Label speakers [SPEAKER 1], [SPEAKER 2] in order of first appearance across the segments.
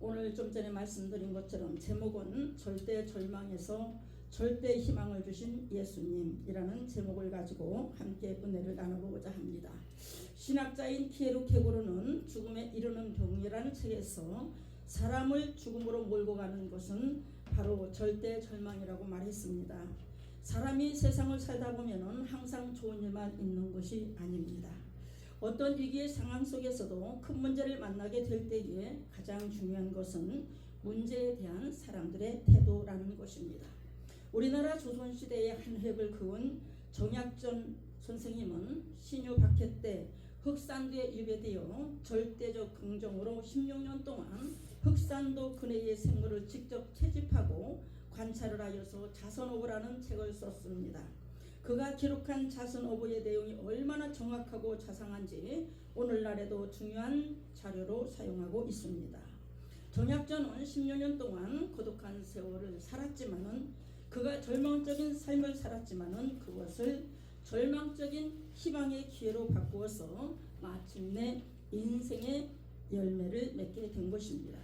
[SPEAKER 1] 오늘 좀 전에 말씀드린 것처럼 제목은 절대 절망에서 절대 희망을 주신 예수님이라는 제목을 가지고 함께 은혜를 나눠보고자 합니다. 신학자인 피에르 케고르는 죽음에 이르는 병이라는 책에서 사람을 죽음으로 몰고 가는 것은 바로 절대 절망이라고 말했습니다. 사람이 세상을 살다 보면 항상 좋은 일만 있는 것이 아닙니다. 어떤 위기의 상황 속에서도 큰 문제를 만나게 될 때에 가장 중요한 것은 문제에 대한 사람들의 태도라는 것입니다. 우리나라 조선시대의 한 획을 그은 정약전 선생님은 신유 박해 때 흑산도에 유배되어 절대적 긍정으로 16년 동안 흑산도 근해의 생물을 직접 채집하고 관찰을 하여서 자선오보라는 책을 썼습니다. 그가 기록한 자선오보의 내용이 얼마나 정확하고 자상한지 오늘날에도 중요한 자료로 사용하고 있습니다. 정약전은 16년 동안 고독한 세월을 살았지만은 그가 절망적인 삶을 살았지만은 그것을 절망적인 희망의 기회로 바꾸어서 마침내 인생의 열매를 맺게 된 것입니다.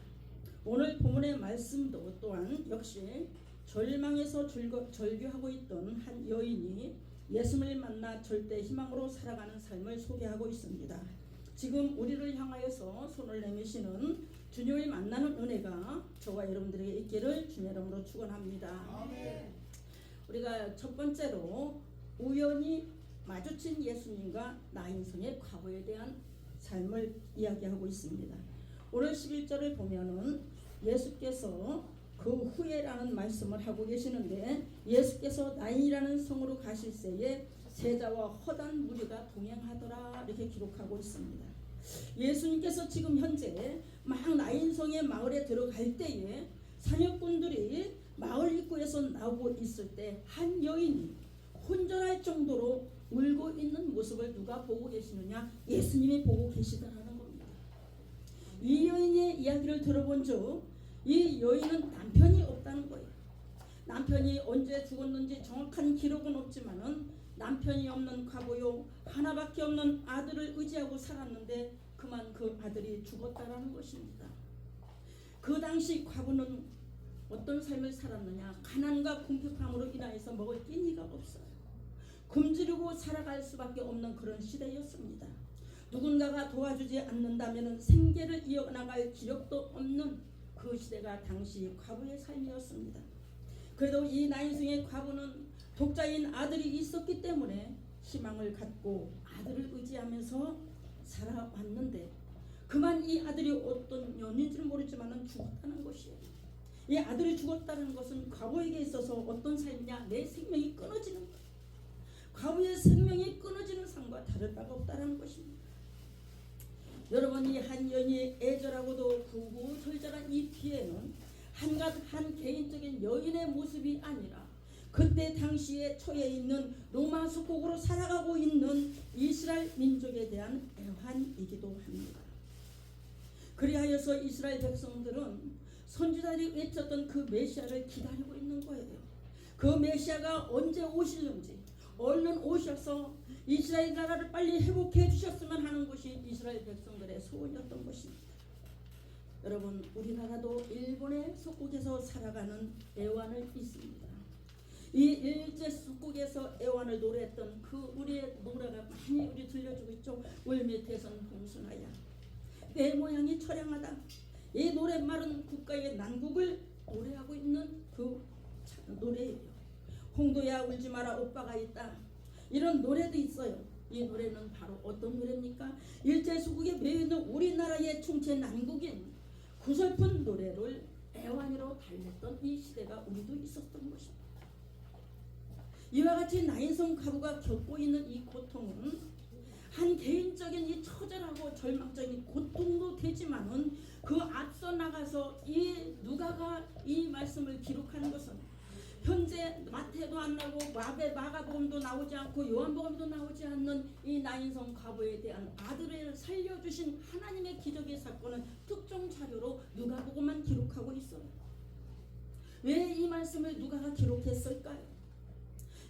[SPEAKER 1] 오늘 본문의 말씀도 또한 역시 절망에서 절규하고 있던 한 여인이 예수님을 만나 절대 희망으로 살아가는 삶을 소개하고 있습니다. 지금 우리를 향하여서 손을 내미시는 주님을 만나는 은혜가 저와 여러분들에게 있기를 주님의 이름으로 축원합니다.
[SPEAKER 2] 아멘.
[SPEAKER 1] 우리가 첫 번째로 우연히 마주친 예수님과 나인성의 과거에 대한 삶을 이야기하고 있습니다. 오늘 11절을 보면은 예수께서 그 후에라는 말씀을 하고 계시는데 예수께서 나인이라는 성으로 가실 새에 세자와 허다한 무리가 동행하더라 이렇게 기록하고 있습니다. 예수님께서 지금 현재 막 나인성의 마을에 들어갈 때에 사역꾼들이 마을 입구에서 나오고 있을 때 한 여인이 혼절할 정도로 울고 있는 모습을 누가 보고 계시느냐? 예수님이 보고 계시다라는 겁니다. 이 여인의 이야기를 들어본 적 이 여인은 남편이 없다는 거예요. 남편이 언제 죽었는지 정확한 기록은 없지만은 남편이 없는 과부요 하나밖에 없는 아들을 의지하고 살았는데 그만 그 아들이 죽었다라는 것입니다. 그 당시 과부는 어떤 삶을 살았느냐? 가난과 궁핍함으로 인하여서 먹을 끼니가 없어요. 굶주리고 살아갈 수밖에 없는 그런 시대였습니다. 누군가가 도와주지 않는다면 생계를 이어나갈 기력도 없는 그 시대가 당시 과부의 삶이었습니다. 그래도 이 나인성의 과부는 독자인 아들이 있었기 때문에 희망을 갖고 아들을 의지하면서 살아왔는데 그만 이 아들이 어떤 연인지는 모르지만 죽었다는 것이에요. 이 아들이 죽었다는 것은 과부에게 있어서 어떤 삶이냐? 내 생명이 끊어지는 것. 과부의 생명이 끊어지는 삶과 다를 바가 없다는 것입니다. 여러분, 이 한 여인이 애절하고도 구구절절한 이 뒤에는 한 개인적인 여인의 모습이 아니라 그때 당시에 처해 있는 로마 속국으로 살아가고 있는 이스라엘 민족에 대한 애환이기도 합니다. 그리하여서 이스라엘 백성들은 선지자들이 외쳤던 그 메시아를 기다리고 있는 거예요. 그 메시아가 언제 오실는지 얼른 오셔서 이스라엘 나라를 빨리 회복해 주셨으면 하는 것이 이스라엘 백성들의 소원이었던 것입니다. 여러분, 우리나라도 일본의 속국에서 살아가는 애환을 있습니다. 이 일제 속국에서 애환을 노래했던 그 우리의 노래가 많이 우리 들려주고 있죠. 울밑에선 봉순하야 내 모양이 처량하다. 이 노랫말은 국가의 난국을 노래하고 있는 그 노래예요. 홍도야 울지 마라 오빠가 있다. 이런 노래도 있어요. 이 노래는 바로 어떤 노래입니까? 일제수국에 매이는 우리나라의 총체 난국인 구설픈 노래를 애완으로 달랬던 이 시대가 우리도 있었던 것입니다. 이와 같이 나인성 가부가 겪고 있는 이 고통은 한 개인적인 이 처절하고 절망적인 고통도 되지만은 그 앞서 나가서 이 누가가 이 말씀을 기록하는 것은 현재 마태도 안 나오고 마가복음도 나오지 않고 요한복음도 나오지 않는 이 나인성 과부에 대한 아들을 살려주신 하나님의 기적의 사건은 특정 자료로 누가복음만 기록하고 있어요. 왜 이 말씀을 누가가 기록했을까요?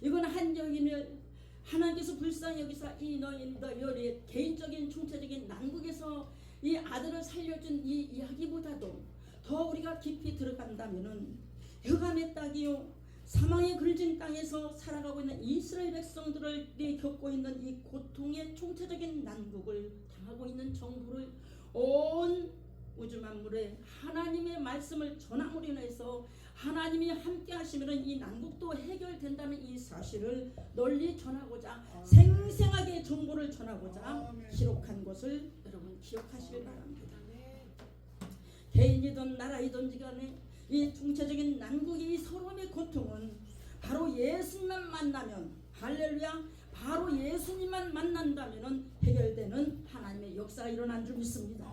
[SPEAKER 1] 이건 한 여인을 하나님께서 불쌍히 여기사 이 너희의 개인적인 총체적인 난국에서 이 아들을 살려준 이 이야기보다도 더 우리가 깊이 들어간다면은 흑암의 땅이요 사망의 그을진 땅에서 살아가고 있는 이스라엘 백성들이 겪고 있는 이 고통의 총체적인 난국을 당하고 있는 정부를 온 우주 만물에 하나님의 말씀을 전함으로 인해서 하나님이 함께 하시면 이 난국도 해결된다는 이 사실을 널리 전하고자 생생하게 정보를 전하고자 기록한 것을 여러분 기억하시길 바랍니다. 개인이든 나라이든 간에 이 중체적인 난국의 이 서러움의 고통은 바로 예수님만 만나면 할렐루야 바로 예수님만 만난다면 해결되는 하나님의 역사가 일어난 줄 믿습니다.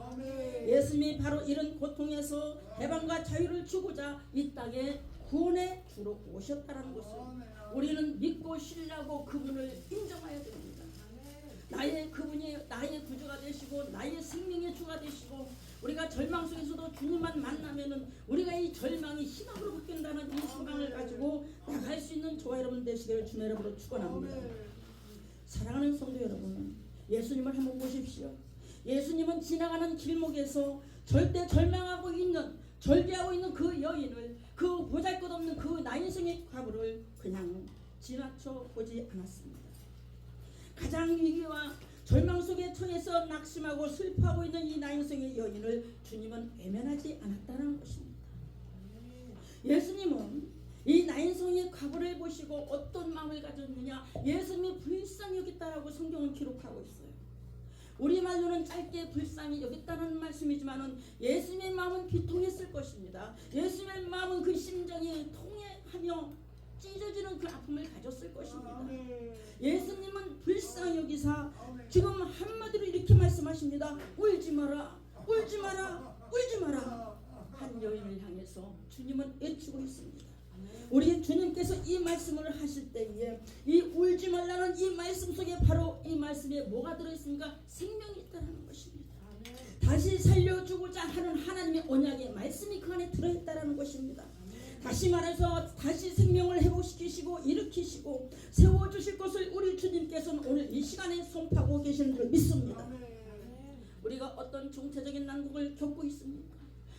[SPEAKER 1] 예수님이 바로 이런 고통에서 해방과 자유를 주고자 이 땅에 구원의 주로 오셨다는 것을 우리는 믿고 신뢰하고 그분을 인정해야 됩니다. 나의 그분이 나의 구주가 되시고 나의 생명의 주가 되시고 우리가 절망 속에서도 주님만 만나면은 우리가 이 절망이 희망으로 바뀐다는 이 소망을 가지고 나갈 수 있는 저와 여러분 되시기를 주님 여러분으로 축원합니다. 사랑하는 성도 여러분, 예수님을 한번 보십시오. 예수님은 지나가는 길목에서 절대 절망하고 있는 절개하고 있는 그 여인을 그 보잘것없는 그 나인성의 과부를 그냥 지나쳐 보지 않았습니다. 가장 위기와 절망 속에 처해서 낙심하고 슬퍼하고 있는 이 나인성의 여인을 주님은 외면하지 않았다는 것입니다. 예수님은 이 나인성의 과부를 보시고 어떤 마음을 가졌느냐 예수님이 불쌍히 여겼다라고 성경은 기록하고 있어요. 우리말로는 짧게 불쌍히 여겼다는 말씀이지만 예수님의 마음은 비통했을 것입니다. 예수님의 마음은 그 심정이 통해하며 찢어지는 그 아픔을 가졌을 것입니다. 예수님은 불쌍히 여기사 지금 한마디로 이렇게 말씀하십니다. 울지 마라 울지 마라 울지 마라. 한 여인을 향해서 주님은 외치고 있습니다. 우리 주님께서 이 말씀을 하실 때에 이 울지 말라는 이 말씀 속에 바로 이 말씀에 뭐가 들어있습니까? 생명이 있다는 것입니다. 다시 살려주고자 하는 하나님의 언약의 말씀이 그 안에 들어있다는 것입니다. 다시 말해서 다시 생명을 회복시키시고 일으키시고 세워주실 것을 우리 주님께서는 오늘 이 시간에 선포하고 계시는 줄 믿습니다. 우리가 어떤 총체적인 난국을 겪고 있습니까?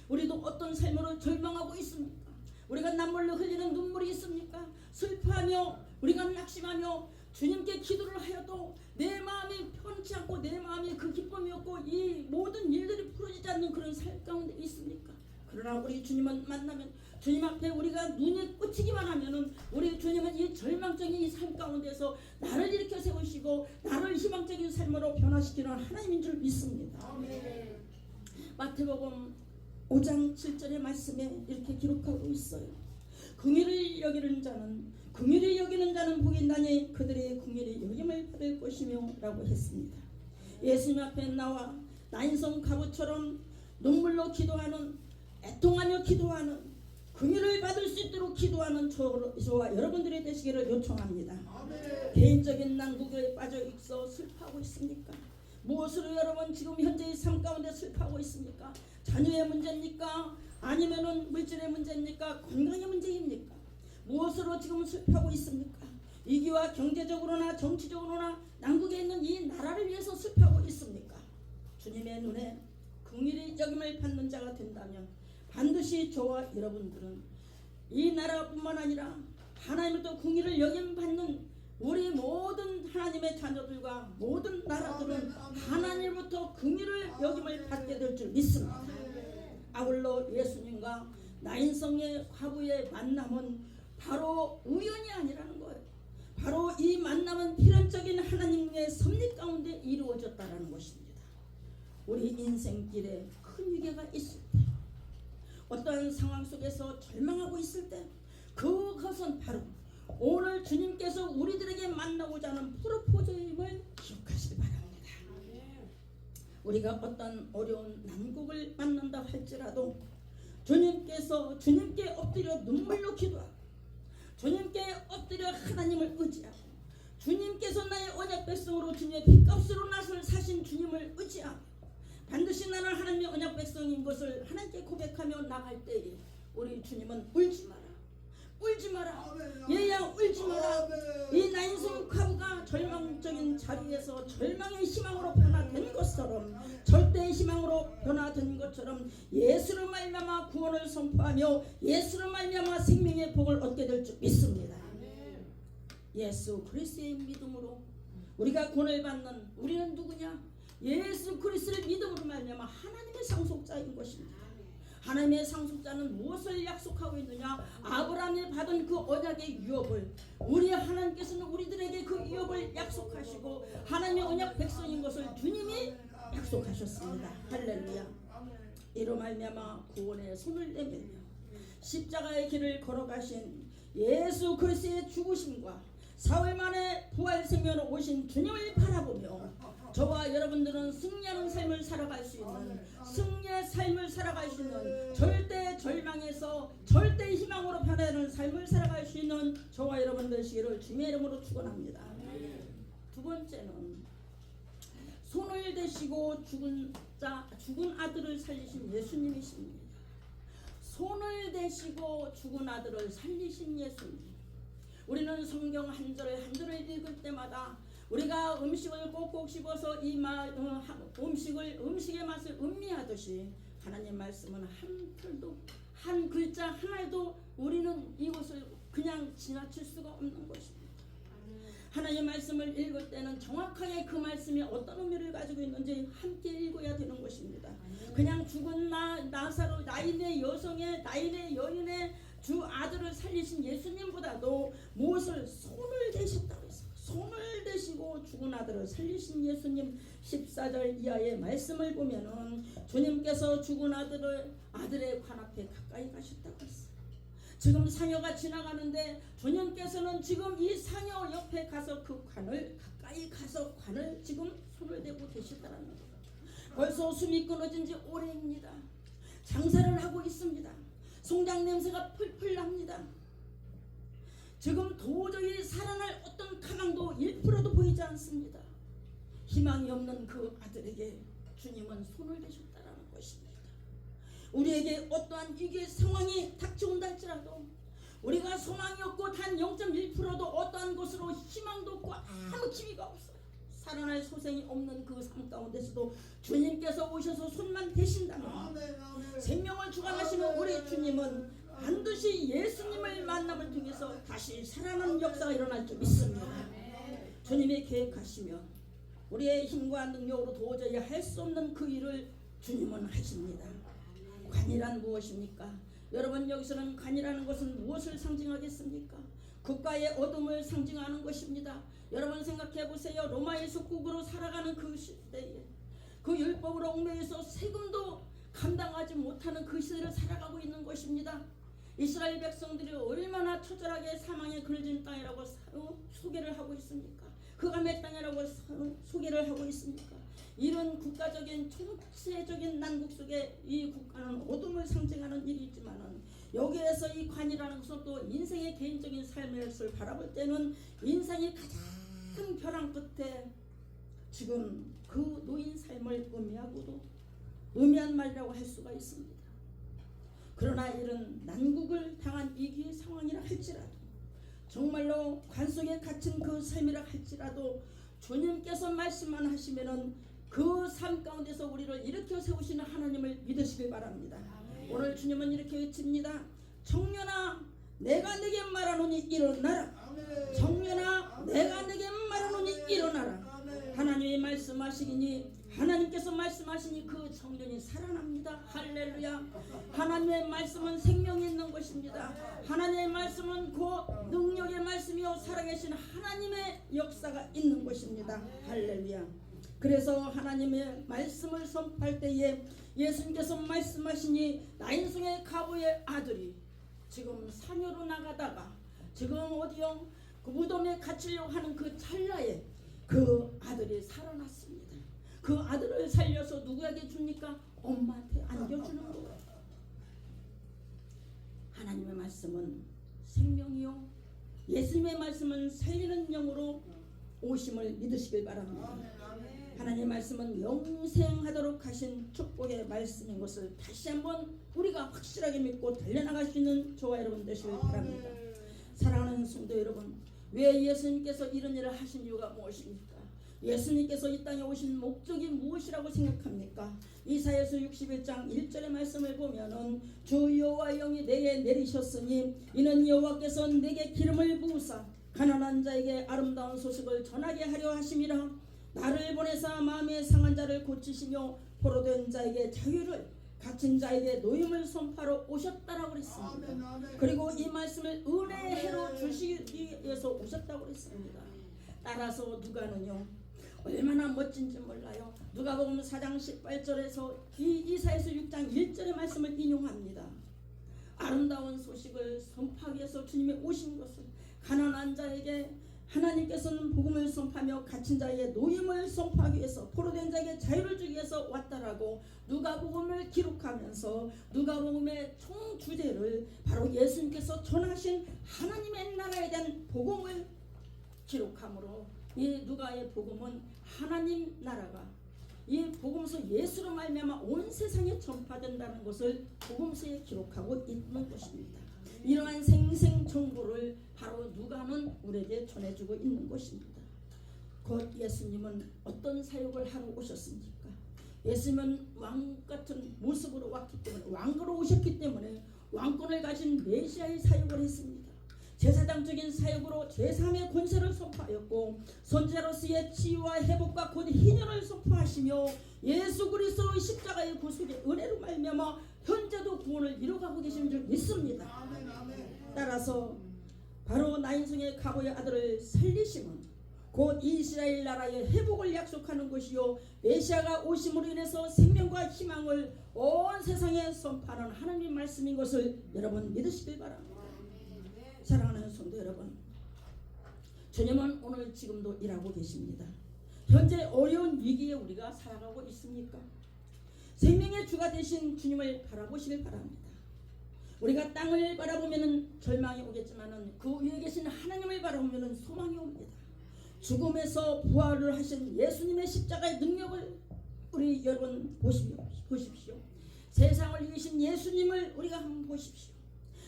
[SPEAKER 1] 우리도 어떤 삶으로 절망하고 있습니까? 우리가 남몰래 흘리는 눈물이 있습니까? 슬퍼하며 우리가 낙심하며 주님께 기도를 하여도 내 마음이 편치 않고 내 마음이 그 기쁨이 없고 이 모든 일들이 풀어지지 않는 그런 삶 가운데 있습니까? 그러나 우리 주님은 만나면 주님 앞에 우리가 눈이 꽂히기만 하면은 우리 주님은 이 절망적인 이 삶 가운데서 나를 일으켜 세우시고 나를 희망적인 삶으로 변화시키는 하나님인 줄 믿습니다. 아멘. 마태복음 5장 7절의 말씀에 이렇게 기록하고 있어요. 긍휼을 여기는 자는 복이 있나니 그들의 긍휼이 여김을 받을 것이며 라고 했습니다. 예수님 앞에 나와 나인성 과부처럼 눈물로 기도하는 애통하며 기도하는 긍휼을 받을 수 있도록 기도하는 저와 여러분들이 되시기를 요청합니다. 아멘. 개인적인 난국에 빠져 있어 슬퍼하고 있습니까? 무엇으로 여러분 지금 현재의 삶 가운데 슬퍼하고 있습니까? 자녀의 문제입니까? 아니면은 물질의 문제입니까? 건강의 문제입니까? 무엇으로 지금 슬퍼하고 있습니까? 위기와 경제적으로나 정치적으로나 난국에 있는 이 나라를 위해서 슬퍼하고 있습니까? 주님의 눈에 긍휼히 여김을 받는 자가 된다면 반드시 저와 여러분들은 이 나라뿐만 아니라 하나님으로부터 긍휼을 여김 받는 우리 모든 하나님의 자녀들과 모든 나라들은 하나님으로부터 긍휼을 여김을 받게 될 줄 믿습니다. 아울러 예수님과 나인성의 과부의 만남은 바로 우연이 아니라는 거예요. 바로 이 만남은 필연적인 하나님의 섭리 가운데 이루어졌다는 것입니다. 우리 인생길에 큰 위기가 있을 때 어떠한 상황 속에서 절망하고 있을 때 그것은 바로 오늘 주님께서 우리들에게 만나고자 하는 프로포즈임을 기억하시기 바랍니다. 우리가 어떤 어려운 난국을 만난다 할지라도 주님께 엎드려 눈물로 기도하고 주님께 엎드려 하나님을 의지하고 주님께서 나의 언약 백성으로 주님의 핏값으로 나를 사신 주님을 의지하고 반드시 나는 하나님의 언약 백성인 것을 하나님께 고백하며 나갈 때에 우리 주님은 울지 마라 울지 마라. 얘야 울지 마라. 이 나인성 과부가 절망적인 자리에서 절망의 희망으로 변화된 것처럼, 절대의 희망으로 변화된 것처럼 예수를 말미암아 구원을 선포하며 예수를 말미암아 생명의 복을 얻게 될 줄 믿습니다. 예수 그리스도의 믿음으로 우리가 구원을 받는 우리는 누구냐? 예수 그리스도의 믿음으로 말미암아 하나님의 상속자인 것입니다. 하나님의 상속자는 무엇을 약속하고 있느냐? 아브라함이 받은 그 언약의 유업을, 우리 하나님께서는 우리들에게 그 유업을 약속하시고 하나님의 언약 백성인 것을 주님이 약속하셨습니다. 할렐루야. 이로 말미암아 구원의 손을 내밀며 십자가의 길을 걸어가신 예수 그리스도의 죽으심과 사흘 만에 부활 생명으로 오신 주님을 바라보며 저와 여러분들은 승리하는 삶을 살아갈 수 있는, 승리의 삶을 살아갈 수 있는, 절대 절망에서 절대 희망으로 변하는 삶을 살아갈 수 있는 저와 여러분 되시기를 주님의 이름으로 축원합니다. 두 번째는 손을 대시고 죽은 아들을 살리신 예수님이십니다. 손을 대시고 죽은 아들을 살리신 예수님. 우리는 성경 한 절 한 절을 읽을 때마다 우리가 음식을 꼭꼭 씹어서 음식의 맛을 음미하듯이 하나님 말씀은 한 털도, 한 글자 하나도 우리는 이것을 그냥 지나칠 수가 없는 것입니다. 하나님 말씀을 읽을 때는 정확하게 그 말씀이 어떤 의미를 가지고 있는지 함께 읽어야 되는 것입니다. 그냥 죽은 나사로, 나인의 여성의, 나인의 여인의 주 아들을 살리신 예수님보다도 무엇을 손을 대셨다고 했어요. 손을 대시고 죽은 아들을 살리신 예수님. 14절 이하의 말씀을 보면은 주님께서 죽은 아들의 관 앞에 가까이 가셨다고 했어요. 지금 상여가 지나가는데 주님께서는 지금 이 상여 옆에 가서 그 관을, 가까이 가서 관을 지금 손을 대고 계시다라는 거예요. 벌써 숨이 끊어진 지 오래입니다. 장사를 하고 있습니다. 송장 냄새가 풀풀 납니다. 지금 도저히 살아날 어떤 가망도 1%도 보이지 않습니다. 희망이 없는 그 아들에게 주님은 손을 대셨다라는 것입니다. 우리에게 어떠한 위기 상황이 닥쳐온다 할지라도 우리가 소망이 없고 단 0.1%도 어떠한 것으로 희망도 없고 아무 기미가 없어요. 살아날 소생이 없는 그 삶 가운데서도 주님께서 오셔서 손만 대신다면, 생명을 주관하시는 우리 주님은 반드시 예수님을 만남을 통해서 다시 살아나는 역사가 일어날 줄 믿습니다. 주님이 계획하시면 우리의 힘과 능력으로 도저히 할 수 없는 그 일을 주님은 하십니다. 관이란 무엇입니까? 여러분, 여기서는 관이라는 것은 무엇을 상징하겠습니까? 국가의 어둠을 상징하는 것입니다. 여러분 생각해 보세요. 로마의 속국으로 살아가는 그 시대에, 그 율법으로 얽매여서 세금도 감당하지 못하는 그 시대를 살아가고 있는 것입니다. 이스라엘 백성들이 얼마나 처절하게 사망에 그늘진 땅이라고 소개를 하고 있습니까? 흑암의 땅이라고 소개를 하고 있습니까? 이런 국가적인 총체적인 난국 속에 이 국가는 어둠을 상징하는 일이 있지만은, 여기에서 이 관이라는 것은 또 인생의 개인적인 삶의 것을 바라볼 때는 인생의 가장 벼랑 끝에 지금 그 노인 삶을 의미하고도 의미한 말이라고 할 수가 있습니다. 그러나 이런 난국을 당한 위기의 상황이라 할지라도, 정말로 관 속에 갇힌 그 삶이라 할지라도 주님께서 말씀만 하시면은 그 삶 가운데서 우리를 일으켜 세우시는 하나님을 믿으시길 바랍니다. 오늘 주님은 이렇게 외칩니다. 청년아, 내가 내게 말하노니 일어나라. 청년아, 내가 내게 말하노니 일어나라. 하나님이 말씀하시니, 하나님께서 말씀하시니 그 청년이 살아납니다. 할렐루야. 하나님의 말씀은 생명이 있는 것입니다. 하나님의 말씀은 곧 능력의 말씀이요 살아계신 하나님의 역사가 있는 것입니다. 할렐루야. 그래서 하나님의 말씀을 선포할 때에 예수님께서 말씀하시니, 나인성의 과부의 아들이 지금 사녀로 나가다가 지금 어디요? 그 무덤에 갇히려고 하는 그 찰나에 그 아들이 살아났습니다. 그 아들을 살려서 누구에게 줍니까? 엄마한테 안겨주는 거예요. 하나님의 말씀은 생명이요, 예수님의 말씀은 살리는 영으로 오심을 믿으시길 바랍니다. 하나님의 말씀은 영생하도록 하신 축복의 말씀인 것을 다시 한번 우리가 확실하게 믿고 달려나갈 수 있는 저와 여러분 되시길 바랍니다. 사랑하는 성도 여러분, 왜 예수님께서 이런 일을 하신 이유가 무엇입니까? 예수님께서 이 땅에 오신 목적이 무엇이라고 생각합니까? 이사야서 61장 1절의 말씀을 보면은 주 여호와 영이 내게 내리셨으니 이는 여호와께서 내게 기름을 부으사 가난한 자에게 아름다운 소식을 전하게 하려 하심이라. 나를 보내사 마음에 상한 자를 고치시며 포로된 자에게 자유를, 갇힌 자에게 노임을 선포하러 오셨다라고 그랬습니다. 그리고 이 말씀을 은혜로 주시기 위해서 오셨다고 그랬습니다. 따라서 누가는요, 얼마나 멋진지 몰라요. 누가복음 4장 18절에서 이사야서 6장 1절의 말씀을 인용합니다. 아름다운 소식을 선포하기 위해서 주님이 오신 것을, 가난한 자에게 하나님께서는 복음을 선포하며 갇힌 자에게 노임을 선포하기 위해서, 포로된 자에게 자유를 주기 위해서 왔다라고 누가복음을 기록하면서 누가복음의 총 주제를 바로 예수님께서 전하신 하나님의 나라에 대한 복음을 기록하므로, 이 누가의 복음은 하나님 나라가 이 복음서 예수로 말미암아 온 세상에 전파된다는 것을 복음서에 기록하고 있는 것입니다. 이러한 생생 정보를 바로 누가는 우리에게 전해주고 있는 것입니다. 곧 예수님은 어떤 사역을 하러 오셨습니까? 예수님은 왕 같은 모습으로 왔기 때문에, 왕으로 오셨기 때문에 왕권을 가진 메시아의 사역을 했습니다. 제사장적인 사역으로 제3의 권세를 선포하였고, 선지자로서의 치유와 회복과 곧 희년을 선포하시며 예수 그리스도의 십자가의 구속의 은혜로 말미암아 현재도 구원을 이루어가고 계시는 줄 믿습니다. 따라서 바로 나인성의 과거의 아들을 살리심은 곧 이스라엘 나라의 회복을 약속하는 것이요, 메시아가 오심으로 인해서 생명과 희망을 온 세상에 선포하는 하나님의 말씀인 것을 여러분 믿으시길 바랍니다. 사랑하는 성도 여러분, 주님은 오늘 지금도 일하고 계십니다. 현재 어려운 위기에 우리가 살아가고 있습니까? 생명의 주가 되신 주님을 바라보시길 바랍니다. 우리가 땅을 바라보면 절망이 오겠지만 그 위에 계신 하나님을 바라보면 소망이 옵니다. 죽음에서 부활을 하신 예수님의 십자가의 능력을 우리 여러분 보십시오. 세상을 이기신 예수님을 우리가 한번 보십시오.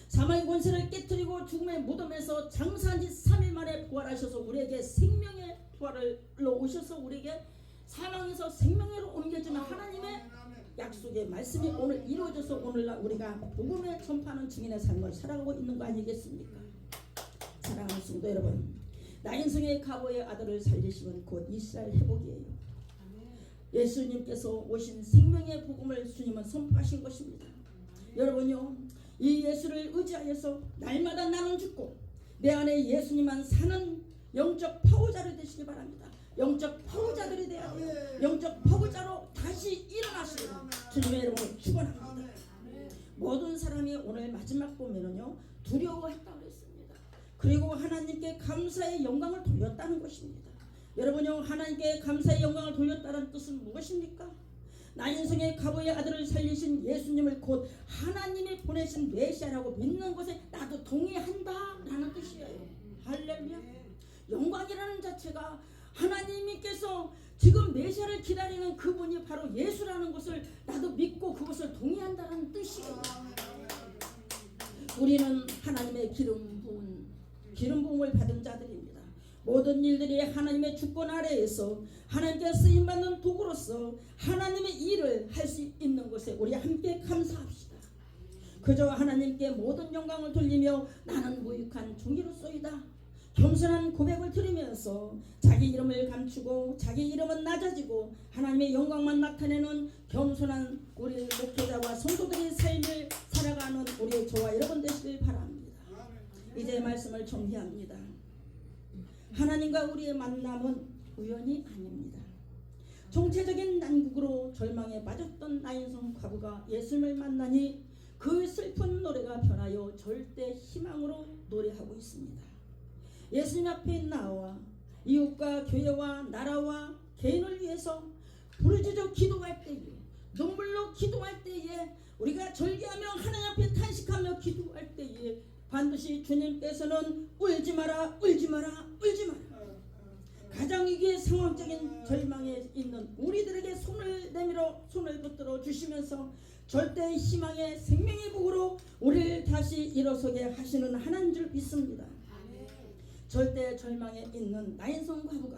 [SPEAKER 1] 사망의 권세를 깨뜨리고 죽음의 무덤에서 장사한 지 3일 만에 부활하셔서 우리에게 생명의 부활로 오셔서 우리에게 사망에서 생명으로 옮겨지는 하나님의 약속의 말씀이 오늘 이루어져서 오늘날 우리가 복음의 전파하는 증인의 삶을 살아가고 있는 거 아니겠습니까? 사랑하는 성도 여러분, 나인성의 과거의 아들을 살리시면 곧 이스라엘 회복이에요. 예수님께서 오신 생명의 복음을 주님은 선포하신 것입니다. 여러분요, 이 예수를 의지하여서 날마다 나는 죽고 내 안에 예수님만 사는 영적 파워자를 되시기 바랍니다. 영적 파워자들이 되어야 돼요. 영적 파워자로 다시 일어나시기를 주님의 이름으로 축원합니다. 모든 사람이 오늘 마지막 보면은요, 두려워했다고 했습니다. 그리고 하나님께 감사의 영광을 돌렸다는 것입니다. 여러분요, 하나님께 감사의 영광을 돌렸다는 뜻은 무엇입니까? 나인성의 과거의 아들을 살리신 예수님을 곧 하나님이 보내신 메시아라고 믿는 것에 나도 동의한다라는 뜻이에요. 할렐루야. 영광이라는 자체가 하나님께서 지금 메시아를 기다리는 그분이 바로 예수라는 것을 나도 믿고 그것을 동의한다는 뜻이에요. 우리는 하나님의 기름 부음을 받은 자들입니다. 모든 일들이 하나님의 주권 아래에서 하나님께 쓰임받는 도구로서 하나님의 일을 할 수 있는 것에 우리 함께 감사합시다. 그저 하나님께 모든 영광을 돌리며 나는 무익한 종이로소이다, 겸손한 고백을 드리면서 자기 이름을 감추고 자기 이름은 낮아지고 하나님의 영광만 나타내는 겸손한 우리 목회자와 성도들의 삶을 살아가는 우리 저와 여러분 되시길 바랍니다. 이제 말씀을 정리합니다. 하나님과 우리의 만남은 우연이 아닙니다. 총체적인 난국으로 절망에 빠졌던 나인성 과부가 예수님을 만나니 그 슬픈 노래가 변하여 절대 희망으로 노래하고 있습니다. 예수님 앞에 나와 이웃과 교회와 나라와 개인을 위해서 부르짖어 기도할 때에, 눈물로 기도할 때에, 우리가 절기하며 하나님 앞에 탄식하며 기도할 때에 반드시 주님께서는 울지 마라, 울지 마라, 울지 마라. 가장 위기의 상황적인 절망에 있는 우리들에게 손을 내밀어 손을 붙들어 주시면서 절대 희망의 생명의 복으로 우리를 다시 일어서게 하시는 하나님 줄 믿습니다. 절대 절망에 있는 나인성 과부가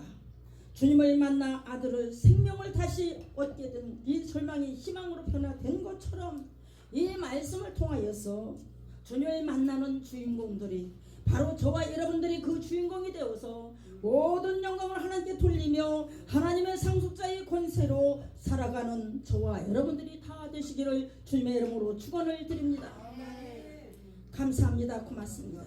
[SPEAKER 1] 주님을 만나 아들을 생명을 다시 얻게 된 이 절망이 희망으로 변화된 것처럼 이 말씀을 통하여서 주님을 만나는 주인공들이 바로 저와 여러분들이 그 주인공이 되어서 모든 영광을 하나님께 돌리며 하나님의 상속자의 권세로 살아가는 저와 여러분들이 다 되시기를 주님의 이름으로 축원을 드립니다. 감사합니다. 고맙습니다.